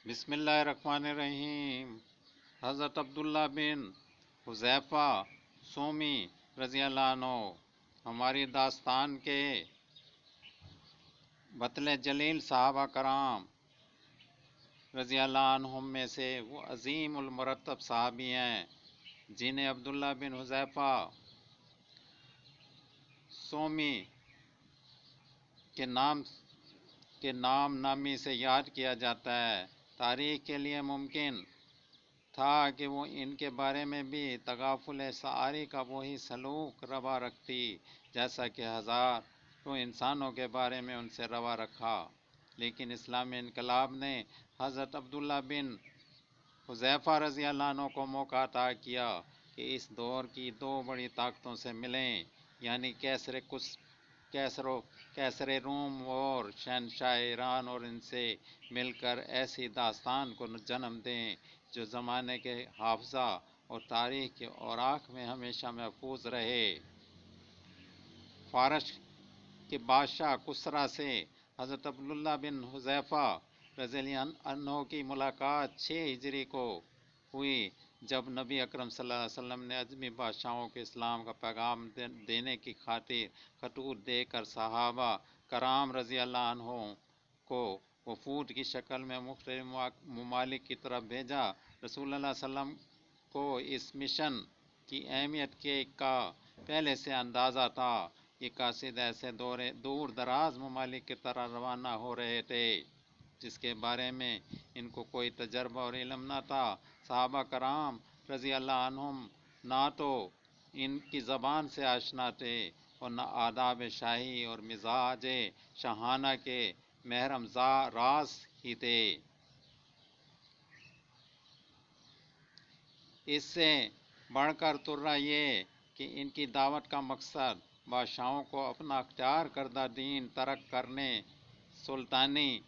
بسم اللہ الرحمن الرحیم۔ حضرت عبداللہ بن حذیفہ سومی رضی اللہ عنہ ہماری داستان کے بطل جلیل صحابہ کرام رضی اللہ عنہم میں سے وہ عظیم المرتب صحابی ہیں جنہیں عبداللہ بن حذیفہ سومی کے نام نامی سے یاد کیا جاتا ہے۔ تاریخ کے لیے ممکن تھا کہ وہ ان کے بارے میں بھی تغافل سعاری کا وہی سلوک روا رکھتی جیسا کہ ہزاروں انسانوں کے بارے میں ان سے روا رکھا، لیکن اسلامی انقلاب نے حضرت عبداللہ بن حذیفہ رضی اللہ عنہ کو موقع عطا کیا کہ اس دور کی دو بڑی طاقتوں سے ملیں، یعنی کیسر روم اور شہنشاہ ایران، اور ان سے مل کر ایسی داستان کو جنم دیں جو زمانے کے حافظہ اور تاریخ کے اوراق میں ہمیشہ محفوظ رہے۔ فارس کے بادشاہ کسریٰ سے حضرت عبداللہ بن حذیفہ رضی اللہ عنہ کی ملاقات 6 ہجری کو ہوئی، جب نبی اکرم صلی اللہ علیہ وسلم نے اجمی بادشاہوں کو اسلام کا پیغام دینے کی خاطر خطوط دے کر صحابہ کرام رضی اللہ عنہ کو وفود کی شکل میں مختلف ممالک کی طرف بھیجا۔ رسول اللہ صلی اللہ علیہ وسلم کو اس مشن کی اہمیت کا پہلے سے اندازہ تھا۔ یہ قاصد ایسے دور دراز ممالک کی طرح روانہ ہو رہے تھے جس کے بارے میں ان کو کوئی تجربہ اور علم نہ تھا۔ صحابہ کرام رضی اللہ عنہم نہ تو ان کی زبان سے آشنا تھے اور نہ آداب شاہی اور مزاج شاہانہ کے محرم راز ہی تھے۔ اس سے بڑھ کر ترا یہ کہ ان کی دعوت کا مقصد بادشاہوں کو اپنا اختیار کردہ دین ترک کرنے، سلطانی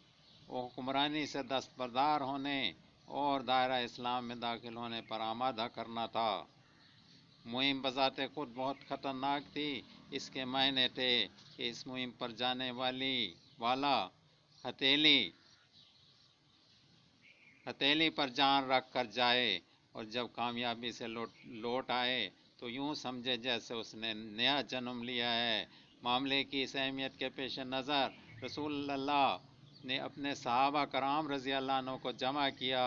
حکمرانی سے دستبردار ہونے اور دائرہ اسلام میں داخل ہونے پر آمادہ کرنا تھا۔ مہم بذات خود بہت خطرناک تھی۔ اس کے معنی تھے کہ اس مہم پر جانے والا ہتھیلی پر جان رکھ کر جائے، اور جب کامیابی سے لوٹ آئے تو یوں سمجھے جیسے اس نے نیا جنم لیا ہے۔ معاملے کی اس اہمیت کے پیش نظر رسول اللہ نے اپنے صحابہ کرام رضی اللہ عنہ کو جمع کیا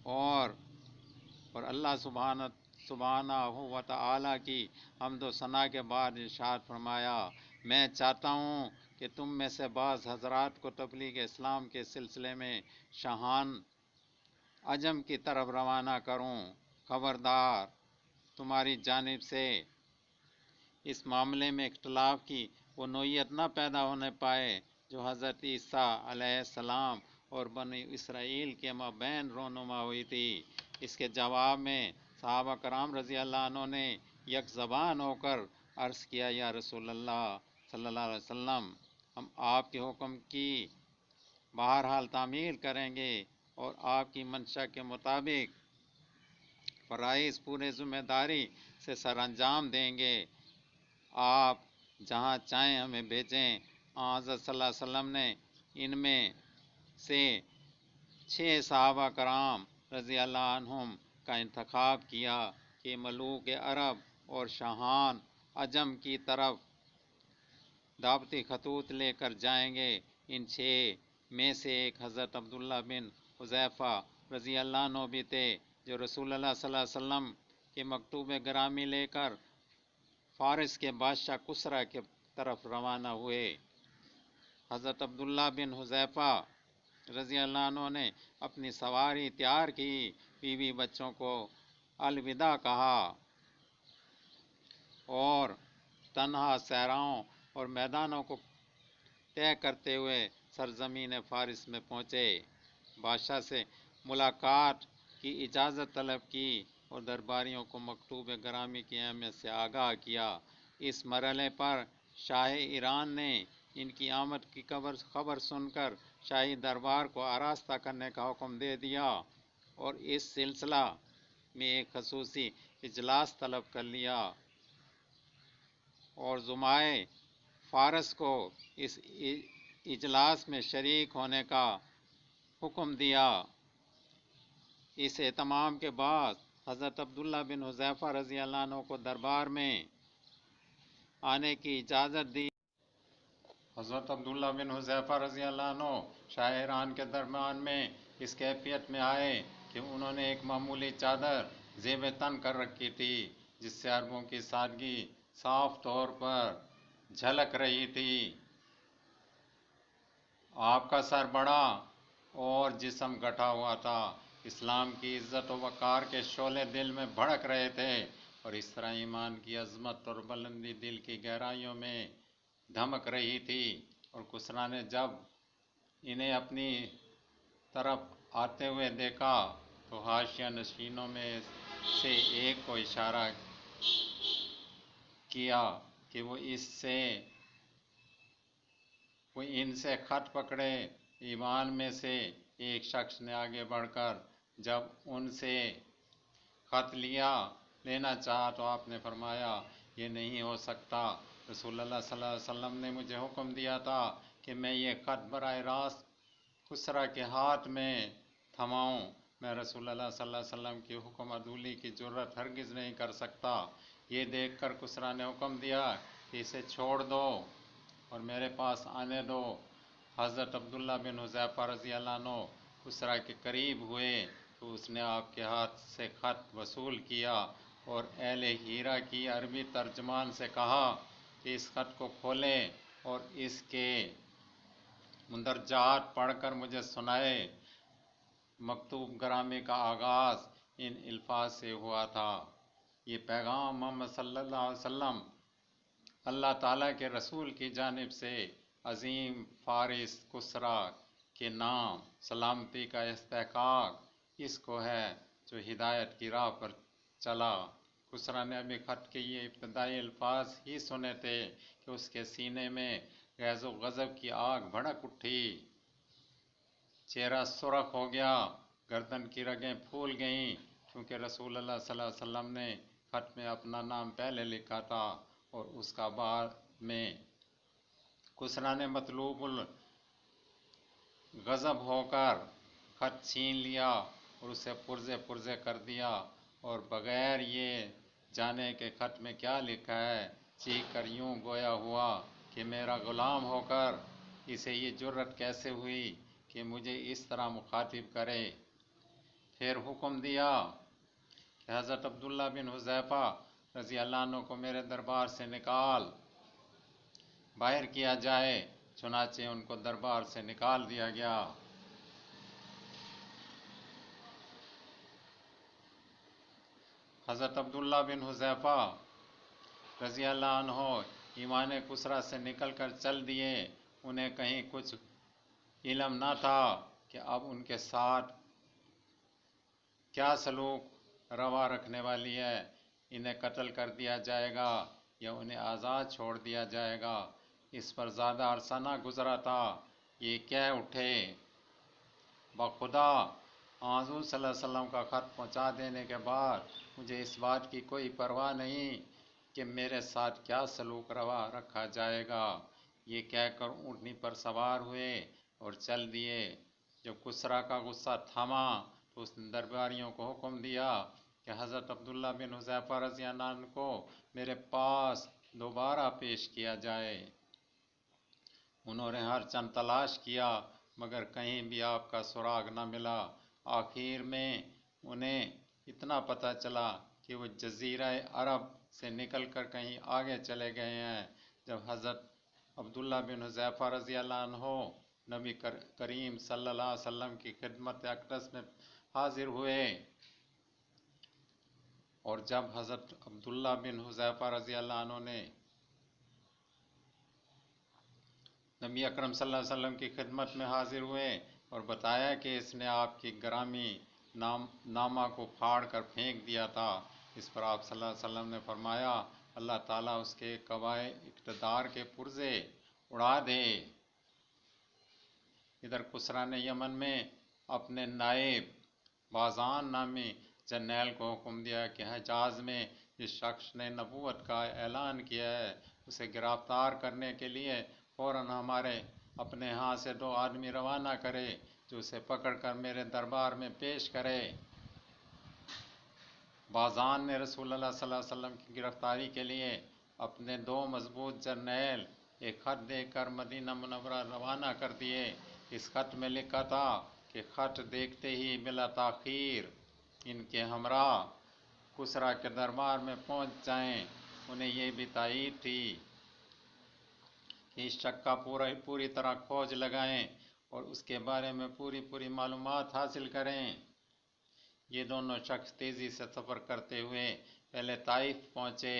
اور اللہ سبحانہ و تعالیٰ کی حمد و ثنا کے بعد ارشاد فرمایا، میں چاہتا ہوں کہ تم میں سے بعض حضرات کو تبلیغ اسلام کے سلسلے میں شاہان عجم کی طرف روانہ کروں۔ خبردار، تمہاری جانب سے اس معاملے میں اختلاف کی وہ نوعیت نہ پیدا ہونے پائے جو حضرت عیسیٰ علیہ السلام اور بنی اسرائیل کے مابین رونما ہوئی تھی۔ اس کے جواب میں صحابہ کرام رضی اللہ عنہ نے یک زبان ہو کر عرض کیا، یا رسول اللہ صلی اللہ علیہ وسلم، ہم آپ کے حکم کی بہرحال تعمیل کریں گے اور آپ کی منشا کے مطابق فرائض پورے ذمہ داری سے سر انجام دیں گے۔ آپ جہاں چاہیں ہمیں بھیجیں۔ حضرت صلی اللہ علیہ وسلم نے ان میں سے 6 صحابہ کرام رضی اللہ عنہم کا انتخاب کیا کہ ملوک عرب اور شاہان عجم کی طرف دعوتی خطوط لے کر جائیں گے۔ ان 6 میں سے ایک حضرت عبداللہ بن حذیفہ رضی اللہ عنہ بھی تھے، جو رسول اللہ صلی اللہ علیہ وسلم کے مکتوب گرامی لے کر فارس کے بادشاہ کسریٰ کی طرف روانہ ہوئے۔ حضرت عبداللہ بن حذیفہ رضی اللہ عنہ نے اپنی سواری تیار کی، بیوی بچوں کو الوداع کہا اور تنہا صحراؤں اور میدانوں کو طے کرتے ہوئے سرزمین فارس میں پہنچے۔ بادشاہ سے ملاقات کی اجازت طلب کی اور درباریوں کو مکتوب گرامی کی اہمیت سے آگاہ کیا۔ اس مرحلے پر شاہ ایران نے ان کی آمد کی خبر سن کر شاہی دربار کو آراستہ کرنے کا حکم دے دیا اور اس سلسلہ میں ایک خصوصی اجلاس طلب کر لیا اور زعمائے فارس کو اس اجلاس میں شریک ہونے کا حکم دیا۔ اس اہتمام کے بعد حضرت عبداللہ بن حذیفہ رضی اللہ عنہ کو دربار میں آنے کی اجازت دی۔ حضرت عبداللہ بن حذیفہ رضی اللہ عنہ شاہ ایران کے درمیان میں اس کیفیت میں آئے کہ انہوں نے ایک معمولی چادر زیب تن کر رکھی تھی، جس سے عربوں کی سادگی صاف طور پر جھلک رہی تھی۔ آپ کا سر بڑا اور جسم گٹھا ہوا تھا۔ اسلام کی عزت و وقار کے شعلے دل میں بھڑک رہے تھے، اور اس طرح ایمان کی عظمت اور بلندی دل کی گہرائیوں میں دھمک رہی تھی۔ اور کسریٰ نے جب انہیں اپنی طرف آتے ہوئے دیکھا تو حاشیہ نشینوں میں سے ایک کو اشارہ کیا کہ وہ ان سے خط پکڑے۔ ایوان میں سے ایک شخص نے آگے بڑھ کر جب ان سے خط لینا چاہا تو آپ نے فرمایا یہ نہیں ہو سکتا۔ رسول اللہ صلی اللہ علیہ وسلم نے مجھے حکم دیا تھا کہ میں یہ خط براہ راست کسریٰ کے ہاتھ میں تھماؤں۔ میں رسول اللہ صلی اللہ علیہ وسلم کی حکم عدولی کی جرات ہرگز نہیں کر سکتا۔ یہ دیکھ کر کسریٰ نے حکم دیا کہ اسے چھوڑ دو اور میرے پاس آنے دو۔ حضرت عبداللہ بن حذیفہ رضی اللہ عنہ کسریٰ کے قریب ہوئے تو اس نے آپ کے ہاتھ سے خط وصول کیا اور اہل ہیرا کی عربی ترجمان سے کہا کہ اس خط کو کھولیں اور اس کے مندرجات پڑھ کر مجھے سنائے۔ مکتوب گرامی کا آغاز ان الفاظ سے ہوا تھا: یہ پیغام محمد صلی اللہ علیہ وسلم اللہ تعالیٰ کے رسول کی جانب سے عظیم فارس کسریٰ کے نام سلامتی کا استحقاق اس کو ہے جو ہدایت کی راہ پر چلا۔ کسریٰ نے ابھی خط کے یہ ابتدائی الفاظ ہی سنے تھے کہ اس کے سینے میں غیظ و غضب کی آگ بھڑک اٹھی۔ چہرہ سرخ ہو گیا، گردن کی رگیں پھول گئیں، کیونکہ رسول اللہ صلی اللہ علیہ وسلم نے خط میں اپنا نام پہلے لکھا تھا اور اس کا بعد میں۔ کسریٰ نے مطلوب الغضب ہو کر خط چھین لیا اور اسے پرزے پرزے کر دیا، اور بغیر یہ جانے کہ خط میں کیا لکھا ہے چیخ کر یوں گویا ہوا کہ میرا غلام ہو کر اسے یہ جرات کیسے ہوئی کہ مجھے اس طرح مخاطب کرے۔ پھر حکم دیا کہ حضرت عبداللہ بن حذیفہ رضی اللہ عنہ کو میرے دربار سے نکال باہر کیا جائے۔ چنانچہ ان کو دربار سے نکال دیا گیا۔ حضرت عبداللہ بن حذیفہ رضی اللہ عنہ ایوان کسریٰ سے نکل کر چل دیے۔ انہیں کہیں کچھ علم نہ تھا کہ اب ان کے ساتھ کیا سلوک روا رکھنے والی ہے، انہیں قتل کر دیا جائے گا یا انہیں آزاد چھوڑ دیا جائے گا۔ اس پر زیادہ عرصہ نہ گزرا تھا، یہ کہہ اٹھے: بخدا، حضور صلی اللہ علیہ وسلم کا خط پہنچا دینے کے بعد مجھے اس بات کی کوئی پرواہ نہیں کہ میرے ساتھ کیا سلوک روا رکھا جائے گا۔ یہ کہہ کر اونٹنی پر سوار ہوئے اور چل دیے۔ جب کسریٰ کا غصہ تھما تو اس نے درباریوں کو حکم دیا کہ حضرت عبداللہ بن حذیفہ رضی اللہ عنہ کو میرے پاس دوبارہ پیش کیا جائے۔ انہوں نے ہر چند تلاش کیا مگر کہیں بھی آپ کا سراغ نہ ملا۔ آخر میں انہیں اتنا پتہ چلا کہ وہ جزیرہ عرب سے نکل کر کہیں آگے چلے گئے ہیں۔ جب حضرت عبداللہ بن حذیفہ رضی اللہ عنہ نبی کریم صلی اللہ علیہ وسلم کی خدمت اقدس میں حاضر ہوئے، اور جب حضرت عبداللہ بن حذیفہ رضی اللہ عنہ نے نبی اکرم صلی اللہ علیہ وسلم کی خدمت میں حاضر ہوئے اور بتایا کہ اس نے آپ کی گرامی نامہ کو پھاڑ کر پھینک دیا تھا، اس پر آپ صلی اللہ علیہ وسلم نے فرمایا: اللہ تعالیٰ اس کے قوائے اقتدار کے پرزے اڑا دے۔ ادھر کسریٰ نے یمن میں اپنے نائب بازان نامی جرنیل کو حکم دیا کہ حجاز میں جس شخص نے نبوت کا اعلان کیا ہے اسے گرفتار کرنے کے لیے فوراً اپنے ہاں سے 2 آدمی روانہ کرے جو اسے پکڑ کر میرے دربار میں پیش کرے۔ بازان نے رسول اللہ صلی اللہ علیہ وسلم کی گرفتاری کے لیے اپنے 2 مضبوط جرنیل ایک خط دے کر مدینہ منورہ روانہ کر دیے۔ اس خط میں لکھا تھا کہ خط دیکھتے ہی بلا تاخیر ان کے ہمراہ کسریٰ کے دربار میں پہنچ جائیں۔ انہیں یہ بھی تائید تھی کہ اس شک کا پوری طرح کھوج لگائیں اور اس کے بارے میں پوری معلومات حاصل کریں۔ یہ دونوں شخص تیزی سے سفر کرتے ہوئے پہلے طائف پہنچے۔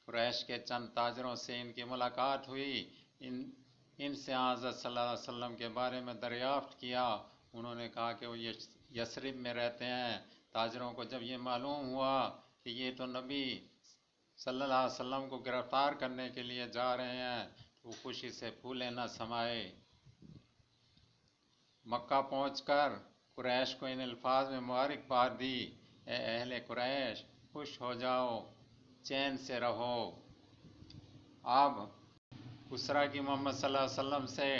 قریش کے چند تاجروں سے ان کی ملاقات ہوئی۔ ان سے حضرت صلی اللہ علیہ وسلم کے بارے میں دریافت کیا۔ انہوں نے کہا کہ وہ یثرب میں رہتے ہیں۔ تاجروں کو جب یہ معلوم ہوا کہ یہ تو نبی صلی اللہ علیہ وسلم کو گرفتار کرنے کے لیے جا رہے ہیں تو وہ خوشی سے پھولے نہ سمائے۔ مکہ پہنچ کر قریش کو ان الفاظ میں مبارکباد دی: اے اہل قریش، خوش ہو جاؤ، چین سے رہو۔ اب کسریٰ کی محمد صلی اللہ علیہ وسلم سے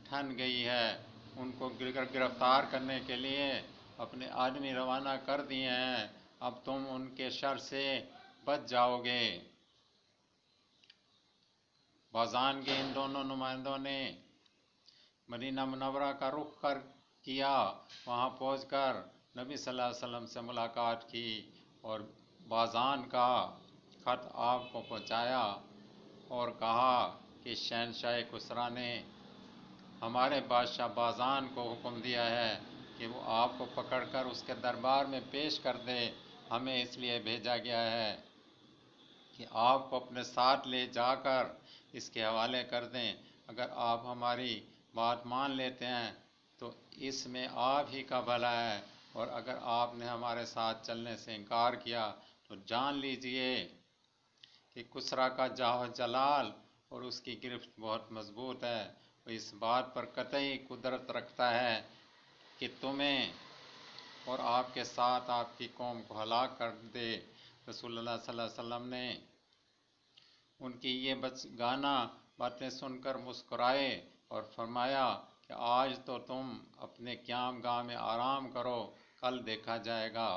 ٹھن گئی ہے۔ ان کو گرفتار کرنے کے لیے اپنے آدمی روانہ کر دیے ہیں۔ اب تم ان کے شر سے بچ جاؤ گے۔ بازان کے ان دونوں نمائندوں نے مدینہ منورہ کا رخ کیا۔ وہاں پہنچ کر نبی صلی اللہ علیہ وسلم سے ملاقات کی اور بازان کا خط آپ کو پہنچایا اور کہا کہ شہنشاہ کسریٰ نے ہمارے بادشاہ بازان کو حکم دیا ہے کہ وہ آپ کو پکڑ کر اس کے دربار میں پیش کر دے۔ ہمیں اس لیے بھیجا گیا ہے کہ آپ کو اپنے ساتھ لے جا کر اس کے حوالے کر دیں۔ اگر آپ ہماری بات مان لیتے ہیں تو اس میں آپ ہی کا بھلا ہے، اور اگر آپ نے ہمارے ساتھ چلنے سے انکار کیا تو جان لیجئے کہ کسریٰ کا جاہ و جلال اور اس کی گرفت بہت مضبوط ہے۔ وہ اس بات پر قطعی قدرت رکھتا ہے کہ تمہیں اور آپ کے ساتھ آپ کی قوم کو ہلاک کر دے۔ رسول اللہ صلی اللہ علیہ وسلم نے ان کی یہ بچگانہ باتیں سن کر مسکرائے اور فرمایا کہ آج تو تم اپنے قیام گاہ میں آرام کرو، کل دیکھا جائے گا۔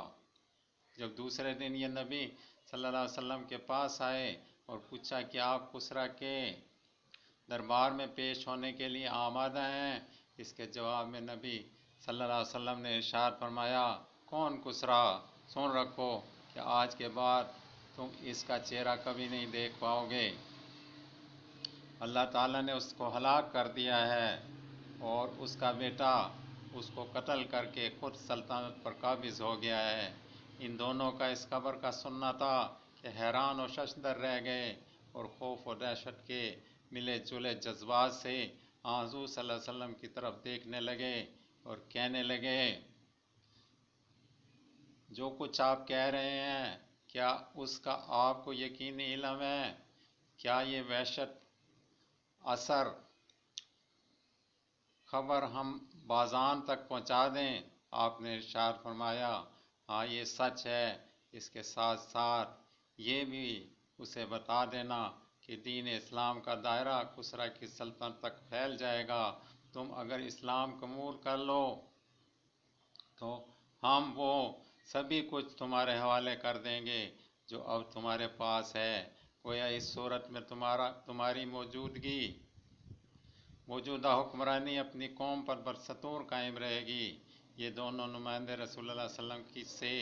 جب دوسرے دن یہ نبی صلی اللہ علیہ وسلم کے پاس آئے اور پوچھا کہ آپ کسریٰ کے دربار میں پیش ہونے کے لیے آمادہ ہیں، اس کے جواب میں نبی صلی اللہ علیہ وسلم نے ارشاد فرمایا: کون کسریٰ؟ سن رکھو کہ آج کے بعد تم اس کا چہرہ کبھی نہیں دیکھ پاؤ گے۔ اللہ تعالیٰ نے اس کو ہلاک کر دیا ہے اور اس کا بیٹا اس کو قتل کر کے خود سلطنت پر قابض ہو گیا ہے۔ ان دونوں کا اس خبر کا سننا تھا کہ حیران و ششدر رہ گئے اور خوف و دہشت کے ملے جلے جذبات سے حضور صلی اللہ علیہ وسلم کی طرف دیکھنے لگے اور کہنے لگے: جو کچھ آپ کہہ رہے ہیں کیا اس کا آپ کو یقینی علم ہے؟ کیا یہ وحشت اثر خبر ہم بازان تک پہنچا دیں؟ آپ نے ارشاد فرمایا: ہاں، یہ سچ ہے۔ اس کے ساتھ ساتھ یہ بھی اسے بتا دینا کہ دین اسلام کا دائرہ کسریٰ کی سلطنت تک پھیل جائے گا۔ تم اگر اسلام قبول کر لو تو ہم وہ سبھی کچھ تمہارے حوالے کر دیں گے جو اب تمہارے پاس ہے۔ گویا اس صورت میں تمہاری موجودہ حکمرانی اپنی قوم پر بدستور قائم رہے گی۔ یہ دونوں نمائندے رسول اللہ صلی اللہ علیہ وسلم سے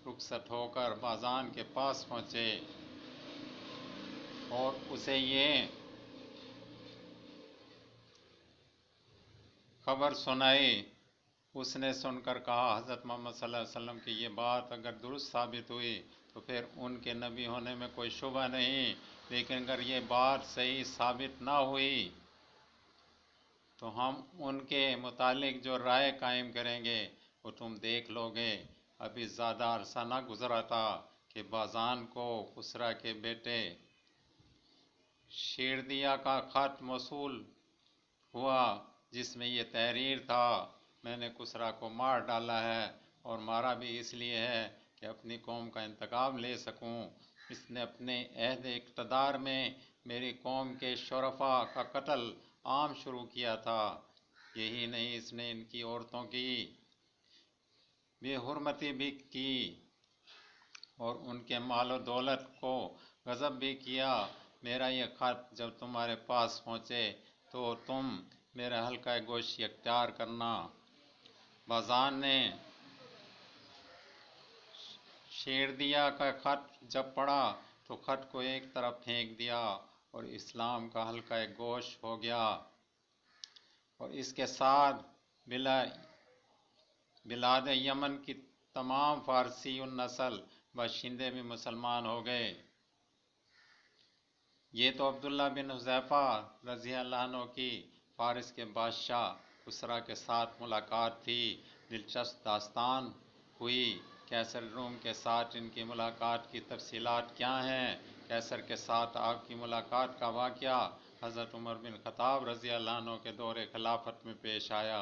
رخصت ہو کر بازان کے پاس پہنچے اور اسے یہ خبر سنائی۔ اس نے سن کر کہا: حضرت محمد صلی اللہ علیہ وسلم کی یہ بات اگر درست ثابت ہوئی تو پھر ان کے نبی ہونے میں کوئی شبہ نہیں، لیکن اگر یہ بات صحیح ثابت نہ ہوئی تو ہم ان کے متعلق جو رائے قائم کریں گے وہ تم دیکھ لو گے۔ ابھی زیادہ عرصہ نہ گزرا تھا کہ بازان کو کسریٰ کے بیٹے شیردیہ کا خط موصول ہوا جس میں یہ تحریر تھا: میں نے کسریٰ کو مار ڈالا ہے اور مارا بھی اس لیے ہے کہ اپنی قوم کا انتقام لے سکوں۔ اس نے اپنے عہد اقتدار میں میری قوم کے شرفاء کا قتل عام شروع کیا تھا۔ یہی نہیں، اس نے ان کی عورتوں کی بے حرمتی بھی کی اور ان کے مال و دولت کو غصب بھی کیا۔ میرا یہ خط جب تمہارے پاس پہنچے تو تم میرا حلقہ گوشی اختیار کرنا۔ بازان نے شیردیا کا خط جب پڑھا تو خط کو ایک طرف پھینک دیا اور اسلام کا حلقہ گوش ہو گیا، اور اس کے ساتھ بلاد یمن کی تمام فارسی النسل باشندے بھی مسلمان ہو گئے۔ یہ تو عبداللہ بن حذیفہ رضی اللہ عنہ کی فارس کے بادشاہ کسریٰ کے ساتھ ملاقات تھی۔ دلچسپ داستان ہوئی۔ کیسر روم کے ساتھ ان کی ملاقات کی تفصیلات کیا ہیں؟ کیسر کے ساتھ آپ کی ملاقات کا واقعہ حضرت عمر بن خطاب رضی اللہ عنہ کے دور خلافت میں پیش آیا۔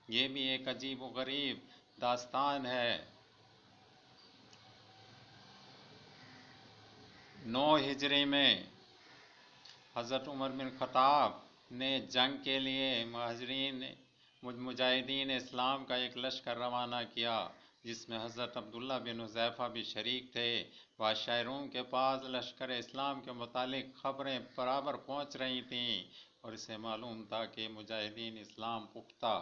یہ بھی ایک عجیب و غریب داستان ہے۔ 9 ہجری میں حضرت عمر بن خطاب نے جنگ کے لیے مجاہدین اسلام کا ایک لشکر روانہ کیا، جس میں حضرت عبداللہ بن حذیفہ بھی شریک تھے۔ بادشاہ روم کے پاس لشکر اسلام کے متعلق خبریں برابر پہنچ رہی تھیں اور اسے معلوم تھا کہ مجاہدین اسلام پختہ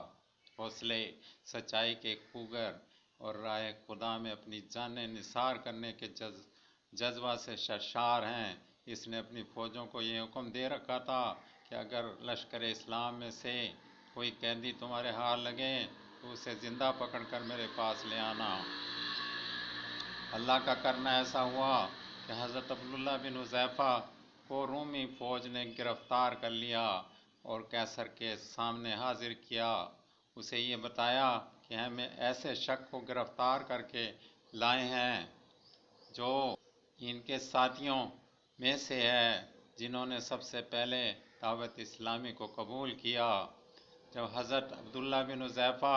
حوصلے، سچائی کے خوگر اور راہ خدا میں اپنی جانیں نثار کرنے کے جذبہ سے سرشار ہیں۔ اس نے اپنی فوجوں کو یہ حکم دے رکھا تھا کہ اگر لشکر اسلام میں سے کوئی قیدی تمہارے ہاتھ لگے تو اسے زندہ پکڑ کر میرے پاس لے آنا۔ اللہ کا کرنا ایسا ہوا کہ حضرت عبداللہ بن حذیفہ کو رومی فوج نے گرفتار کر لیا اور قیصر کے سامنے حاضر کیا۔ اسے یہ بتایا کہ ہمیں ایسے شخص کو گرفتار کر کے لائے ہیں جو ان کے ساتھیوں میں سے ہے جنہوں نے سب سے پہلے دعوت اسلامی کو قبول کیا۔ جب حضرت عبداللہ بن حذیفہ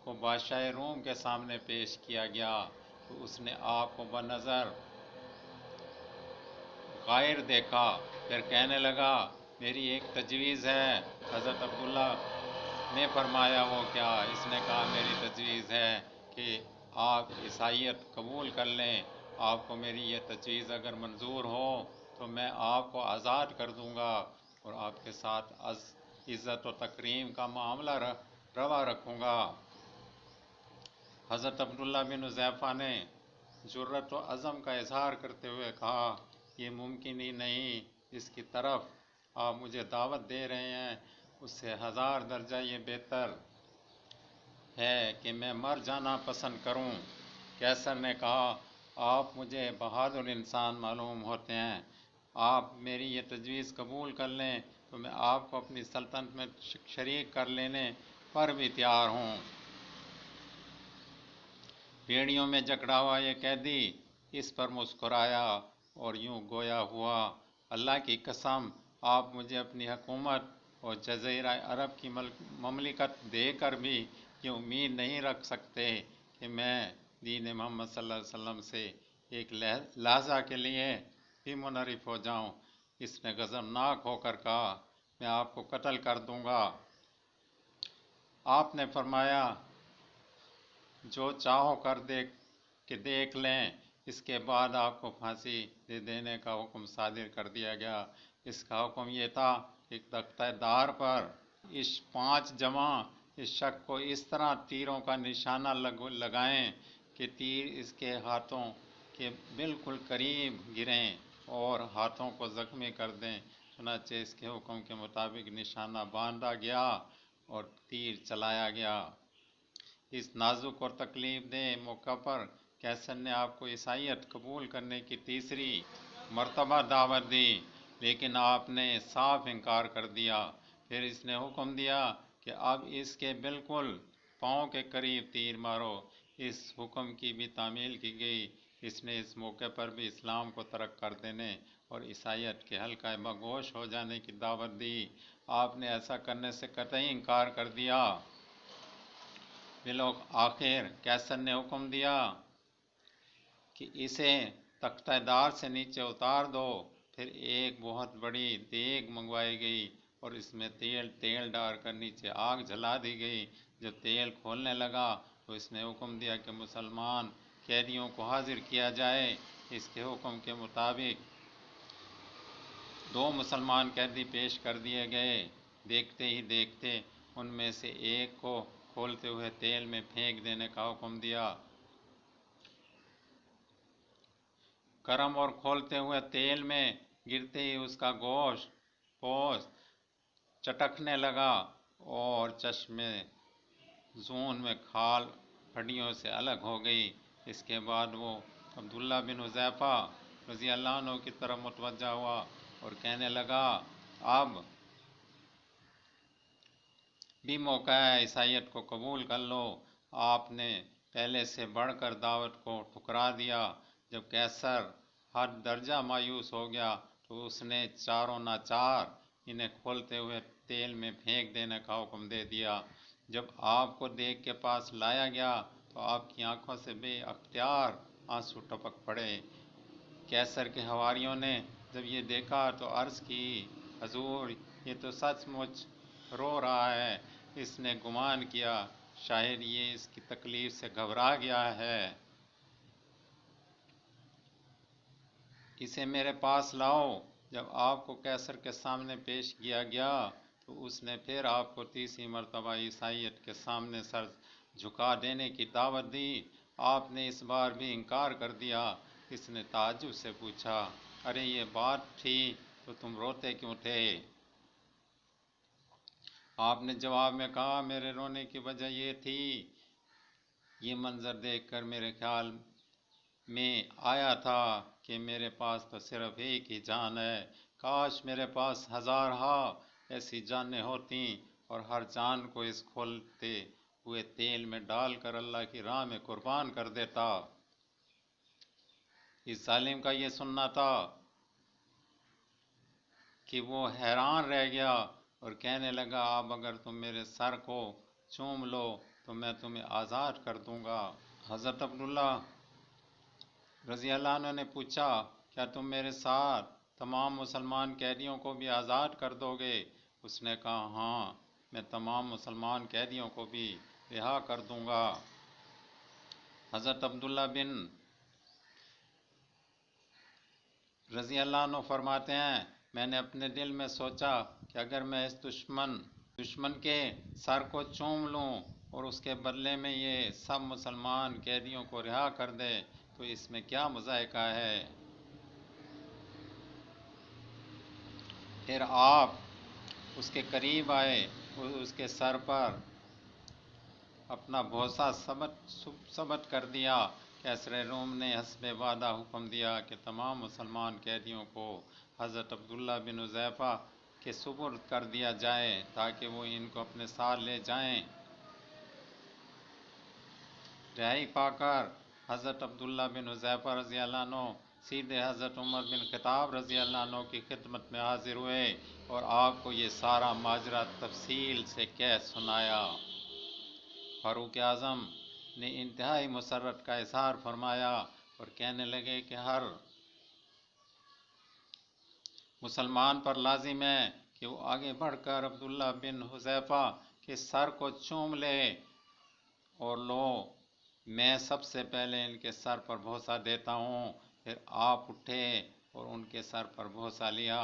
کو بادشاہ روم کے سامنے پیش کیا گیا تو اس نے آپ کو بنظر غائر دیکھا، پھر کہنے لگا میری ایک تجویز ہے۔ حضرت عبداللہ نے فرمایا وہ کیا؟ اس نے کہا میری تجویز ہے کہ آپ عیسائیت قبول کر لیں۔ آپ کو میری یہ تجویز اگر منظور ہو تو میں آپ کو آزاد کر دوں گا اور آپ کے ساتھ عزت و تکریم کا معاملہ روا رکھوں گا۔ حضرت عبداللہ بن حذیفہ نے جرأت و عزم کا اظہار کرتے ہوئے کہا یہ ممکن ہی نہیں، جس کی طرف آپ مجھے دعوت دے رہے ہیں اس سے 1000 درجہ یہ بہتر ہے کہ میں مر جانا پسند کروں۔ قیصر نے کہا آپ مجھے بہادر انسان معلوم ہوتے ہیں، آپ میری یہ تجویز قبول کر لیں تو میں آپ کو اپنی سلطنت میں شریک کر لینے پر بھی تیار ہوں۔ بیڑیوں میں جکڑا ہوا یہ قیدی اس پر مسکرایا اور یوں گویا ہوا اللہ کی قسم آپ مجھے اپنی حکومت اور جزیرہ عرب کی مملکت دے کر بھی یہ امید نہیں رکھ سکتے کہ میں دین محمد صلی اللہ علیہ وسلم سے ایک لحظہ کے لیے بھی منحرف ہو جاؤں۔ اس نے غضبناک ہو کر کہا میں آپ کو قتل کر دوں گا۔ آپ نے فرمایا جو چاہو کر دیکھ لیں۔ اس کے بعد آپ کو پھانسی دے دینے کا حکم صادر کر دیا گیا۔ اس کا حکم یہ تھا کہ تختہ دار پر اس 5 جوان اس شخص کو اس طرح تیروں کا نشانہ لگائیں کہ تیر اس کے ہاتھوں کے بالکل قریب گریں اور ہاتھوں کو زخمی کر دیں۔ چنانچہ اس کے حکم کے مطابق نشانہ باندھا گیا اور تیر چلایا گیا۔ اس نازک اور تکلیف دہ موقع پر قیصر نے آپ کو عیسائیت قبول کرنے کی تیسری مرتبہ دعوت دی، لیکن آپ نے صاف انکار کر دیا۔ پھر اس نے حکم دیا کہ اب اس کے بالکل پاؤں کے قریب تیر مارو۔ اس حکم کی بھی تعمیل کی گئی۔ اس نے اس موقع پر بھی اسلام کو ترک کر دینے اور عیسائیت کے حلقہ بگوش ہو جانے کی دعوت دی۔ آپ نے ایسا کرنے سے قطعی انکار کر دیا۔ بالآخر قیصر نے حکم دیا کہ اسے تختہ دار سے نیچے اتار دو۔ پھر ایک بہت بڑی دیگ منگوائی گئی اور اس میں تیل ڈال کر نیچے آگ جلا دی گئی۔ جب تیل کھولنے لگا تو اس نے حکم دیا کہ مسلمان قیدیوں کو حاضر کیا جائے۔ اس کے حکم کے مطابق 2 مسلمان قیدی پیش کر دیے گئے۔ دیکھتے ہی دیکھتے ان میں سے ایک کو کھولتے ہوئے تیل میں پھینک دینے کا حکم دیا۔ گرم اور کھولتے ہوئے تیل میں گرتے ہی اس کا پوست چٹکنے لگا اور چشمے زون میں کھال ہڈیوں سے الگ ہو گئی۔ اس کے بعد وہ عبداللہ بن حذیفہ رضی اللہ عنہ کی طرف متوجہ ہوا اور کہنے لگا، اب بھی موقع ہے، عیسائیت کو قبول کر لو۔ آپ نے پہلے سے بڑھ کر دعوت کو ٹھکرا دیا۔ جب قیصر حد درجہ مایوس ہو گیا تو اس نے چاروں ناچار انہیں کھولتے ہوئے تیل میں پھینک دینے کا حکم دے دیا۔ جب آپ کو دیکھ کے پاس لایا گیا تو آپ کی آنکھوں سے بے اختیار آنسو ٹپک پڑے۔ قیصر کے حواریوں نے جب یہ دیکھا تو عرض کی، حضور یہ تو سچ مچ رو رہا ہے۔ اس نے گمان کیا شاید یہ اس کی تکلیف سے گھبرا گیا ہے، اسے میرے پاس لاؤ۔ جب آپ کو قیصر کے سامنے پیش کیا گیا تو اس نے پھر آپ کو تیسری مرتبہ عیسائیت کے سامنے سر جھکا دینے کی دعوت دی۔ آپ نے اس بار بھی انکار کر دیا۔ اس نے تعجب سے پوچھا، ارے یہ بات تھی تو تم روتے کیوں تھے؟ آپ نے جواب میں کہا، میرے رونے کی وجہ یہ تھی، یہ منظر دیکھ کر میرے خیال میں آیا تھا کہ میرے پاس تو صرف ایک ہی جان ہے، کاش میرے پاس ہزارہا ایسی جانیں ہوتیں اور ہر جان کو اس کھولتے ہوئے تیل میں ڈال کر اللہ کی راہ میں قربان کر دیتا۔ اس ظالم کا یہ سننا تھا کہ وہ حیران رہ گیا اور کہنے لگا، اب اگر تم میرے سر کو چوم لو تو میں تمہیں آزاد کر دوں گا۔ حضرت عبداللہ رضی اللہ عنہ نے پوچھا، کیا تم میرے ساتھ تمام مسلمان قیدیوں کو بھی آزاد کر دو گے؟ اس نے کہا، ہاں میں تمام مسلمان قیدیوں کو بھی رہا کر دوں گا۔ حضرت عبداللہ بن رضی اللہ عنہ فرماتے ہیں، میں نے اپنے دل میں سوچا کہ اگر میں اس دشمن کے سر کو چوم لوں اور اس کے بدلے میں یہ سب مسلمان قیدیوں کو رہا کر دے تو اس میں کیا مذائقہ ہے۔ پھر آپ اس کے قریب آئے اور اس کے سر پر اپنا بھوسا ثبت کر دیا۔ قیصر روم نے حسب وعدہ حکم دیا کہ تمام مسلمان قیدیوں کو حضرت عبداللہ بن حذیفہ کے سپرد کر دیا جائے تاکہ وہ ان کو اپنے ساتھ لے جائیں۔ رہائی پا کر حضرت عبداللہ بن حذیفہ رضی اللہ عنہ سیدھے حضرت عمر بن خطاب رضی اللہ عنہ کی خدمت میں حاضر ہوئے اور آپ کو یہ سارا ماجرا تفصیل سے کہہ سنایا۔ فاروق اعظم نے انتہائی مسرت کا اظہار فرمایا اور کہنے لگے کہ ہر مسلمان پر لازم ہے کہ وہ آگے بڑھ کر عبداللہ بن حذیفہ کے سر کو چوم لے، اور لو میں سب سے پہلے ان کے سر پر بوسہ دیتا ہوں۔ پھر آپ اٹھے اور ان کے سر پر بوسہ لیا۔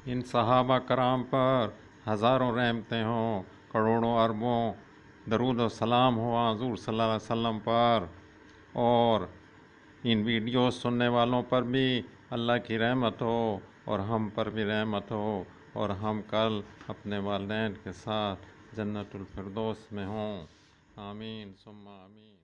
ان صحابہ کرام پر ہزاروں رحمتیں ہوں، کروڑوں اربوں درود و سلام ہو حضور صلی اللہ علیہ وسلم پر، اور ان ویڈیوز سننے والوں پر بھی اللہ کی رحمت ہو اور ہم پر بھی رحمت ہو، اور ہم کل اپنے والدین کے ساتھ جنت الفردوس میں ہوں۔ آمین ثم آمین۔